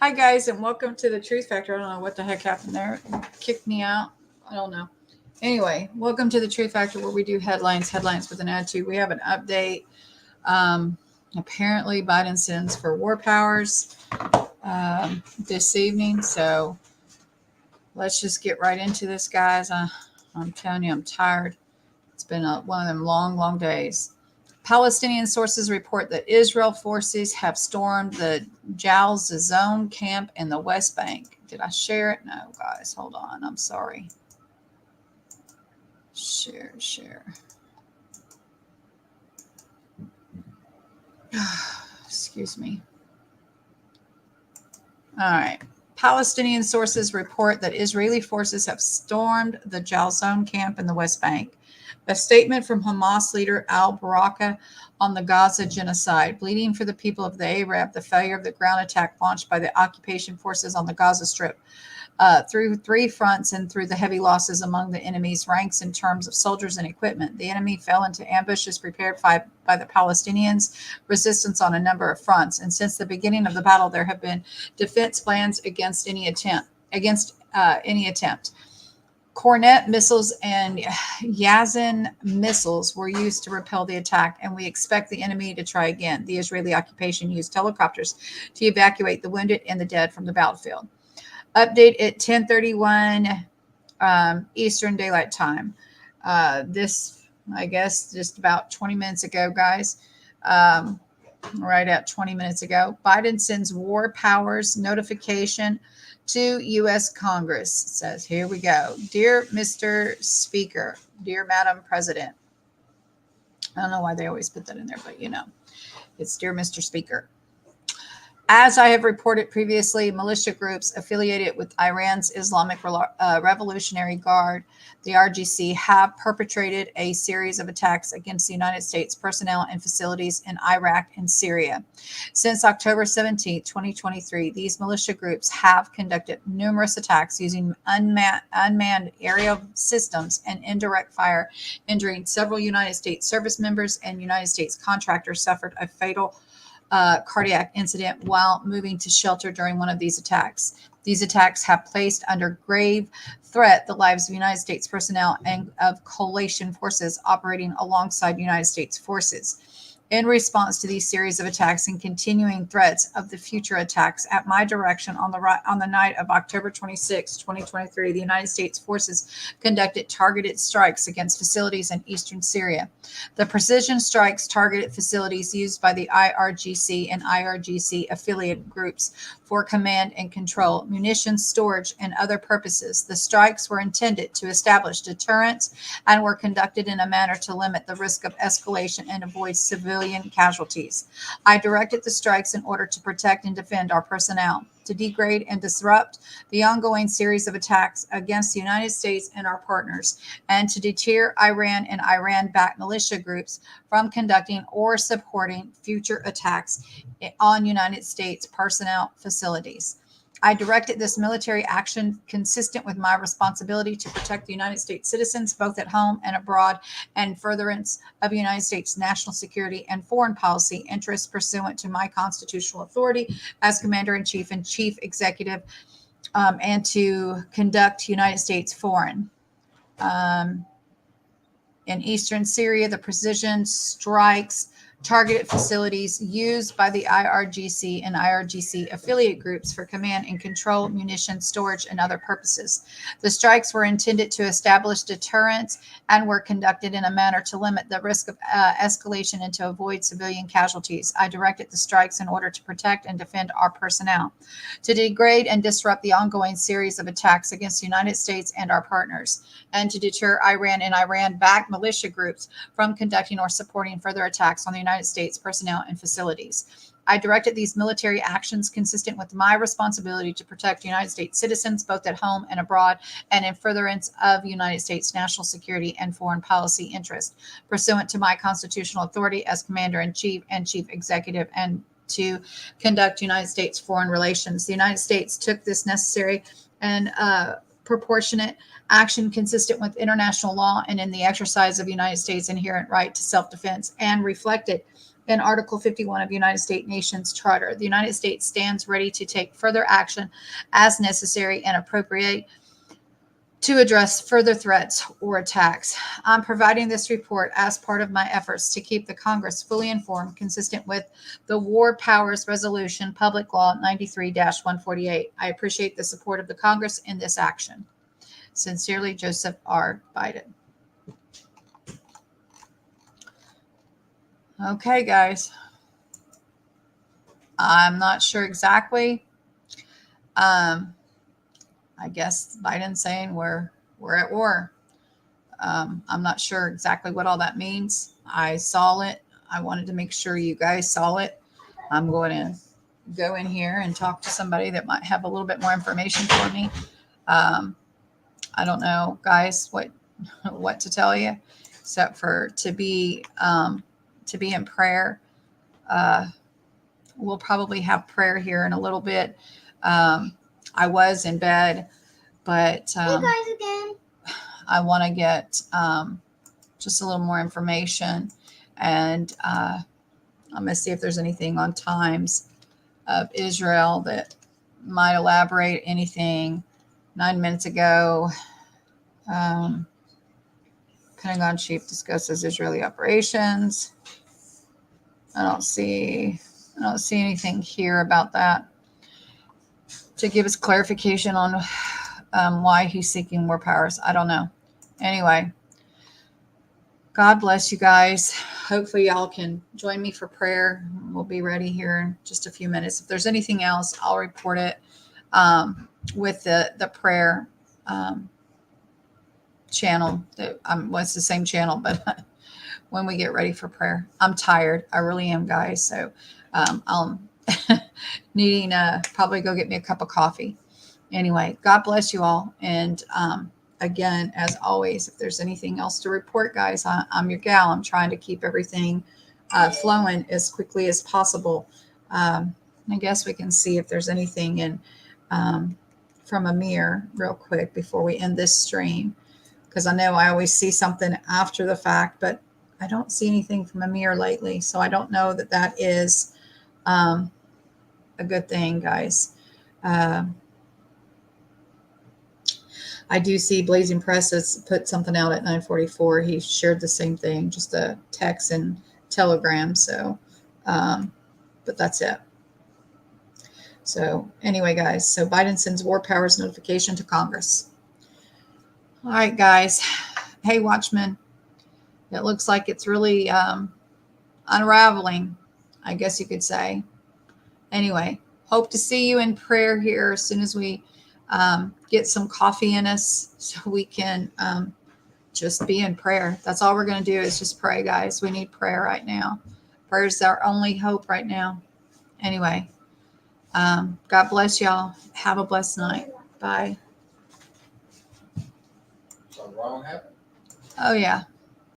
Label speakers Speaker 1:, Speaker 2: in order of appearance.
Speaker 1: Hi, guys, and welcome to the Truth Factor. I don't know what the heck happened there. It kicked me out. I don't know. Anyway, welcome to the Truth Factor where we do headlines with an attitude. We have an update. Um, Apparently, Biden sends for war powers this evening. So let's just get right into this, guys. I'm telling you, I'm tired. It's been one of them long days. Palestinian sources report that Israel forces have stormed the Jal's zone camp in the West Bank. Did I share it? No, guys, hold on. I'm sorry. Share. Excuse me. All right. Palestinian sources report that Israeli forces have stormed the Jal zone camp in the West Bank. A statement from Hamas leader Al Baraka on the Gaza genocide, bleeding for the people of the Arab, the failure of the ground attack launched by the occupation forces on the Gaza Strip, through three fronts and through the heavy losses among the enemy's ranks in terms of soldiers and equipment. The enemy fell into ambushes prepared by the Palestinians, resistance on a number of fronts. And since the beginning of the battle, there have been defense plans against any attempt. Cornet missiles and Yazan missiles were used to repel the attack, and we expect the enemy to try again. The Israeli occupation used helicopters to evacuate the wounded and the dead from the battlefield. Update at 10:31 Eastern Daylight Time. This, I guess, just about 20 minutes ago, guys. Right at 20 minutes ago, Biden sends war powers notification to U.S. Congress. It says, here we go. Dear Mr. Speaker, dear Madam President. I don't know why they always put that in there, but it's Dear Mr. Speaker. As I have reported previously, militia groups affiliated with Iran's Islamic Revolutionary Guard, the RGC, have perpetrated a series of attacks against the United States personnel and facilities in Iraq and Syria. Since October 17, 2023, these militia groups have conducted numerous attacks using unmanned aerial systems and indirect fire, injuring several United States service members, and United States contractors suffered a fatal cardiac incident while moving to shelter during one of these attacks. These attacks have placed under grave threat the lives of United States personnel and of coalition forces operating alongside United States forces. In response to these series of attacks and continuing threats of the future attacks at my direction on the night of October 26, 2023, the United States forces conducted targeted strikes against facilities in eastern Syria. The precision strikes targeted facilities used by the IRGC and IRGC affiliate groups for command and control, munitions storage, and other purposes. The strikes were intended to establish deterrence and were conducted in a manner to limit the risk of escalation and avoid civilian casualties. I directed the strikes in order to protect and defend our personnel, to degrade and disrupt the ongoing series of attacks against the United States and our partners, and to deter Iran and Iran-backed militia groups from conducting or supporting future attacks on United States personnel facilities. I directed this military action consistent with my responsibility to protect the United States citizens, both at home and abroad, and furtherance of United States national security and foreign policy interests pursuant to my constitutional authority as Commander-in-Chief and Chief Executive, and to conduct United States foreign. In eastern Syria, the precision strikes targeted facilities used by the IRGC and IRGC affiliate groups for command and control, munition storage, and other purposes. The strikes were intended to establish deterrence and were conducted in a manner to limit the risk of escalation and to avoid civilian casualties. I directed the strikes in order to protect and defend our personnel, to degrade and disrupt the ongoing series of attacks against the United States and our partners, and to deter Iran and Iran-backed militia groups from conducting or supporting further attacks on the United States personnel and facilities. I directed these military actions consistent with my responsibility to protect United States citizens, both at home and abroad, and in furtherance of United States national security and foreign policy interests, pursuant to my constitutional authority as Commander-in-Chief and Chief Executive, and to conduct United States foreign relations. The United States took this necessary and proportionate action consistent with international law and in the exercise of United States inherent right to self-defense, and reflected in Article 51 of the United States Nations Charter. The United States stands ready to take further action as necessary and appropriate to address further threats or attacks. I'm providing this report as part of my efforts to keep the Congress fully informed, consistent with the War Powers Resolution, Public Law 93-148. I appreciate the support of the Congress in this action. Sincerely, Joseph R. Biden. Okay, guys. I'm not sure exactly. I guess Biden's saying we're at war. I'm not sure exactly what all that means. I saw it. I wanted to make sure you guys saw it. I'm going to go in here and talk to somebody that might have a little bit more information for me. I don't know, guys, what to tell you, except for to be in prayer. We'll probably have prayer here in a little bit. I was in bed, but hey guys again. I want to get just a little more information, and I'm going to see if there's anything on times of Israel that might elaborate anything. 9 minutes ago, Pentagon chief discusses Israeli operations. I don't see anything here about that to give us clarification on why he's seeking more powers. I don't know. Anyway, God bless you guys. Hopefully y'all can join me for prayer. We'll be ready here in just a few minutes. If there's anything else, I'll report it with the prayer channel. Well, it's the same channel, but when we get ready for prayer. I'm tired. I really am, guys. So I'll needing to probably go get me a cup of coffee. Anyway, God bless you all. And again, as always, if there's anything else to report, guys, I'm your gal. I'm trying to keep everything flowing as quickly as possible. I guess we can see if there's anything in from Amir real quick before we end this stream, because I know I always see something after the fact, but I don't see anything from Amir lately. So I don't know that is a good thing, guys. I do see Blazing Press has put something out at 9:44. He shared the same thing, just a text and Telegram. So, but that's it. So anyway, guys, so Biden sends war powers notification to Congress. All right, guys. Hey, Watchmen. It looks like it's really unraveling, I guess you could say. Anyway, hope to see you in prayer here as soon as we get some coffee in us so we can just be in prayer. That's all we're going to do is just pray, guys. We need prayer right now. Prayer is our only hope right now. Anyway, God bless y'all. Have a blessed night. Bye.
Speaker 2: Something wrong happened?
Speaker 1: Oh, yeah.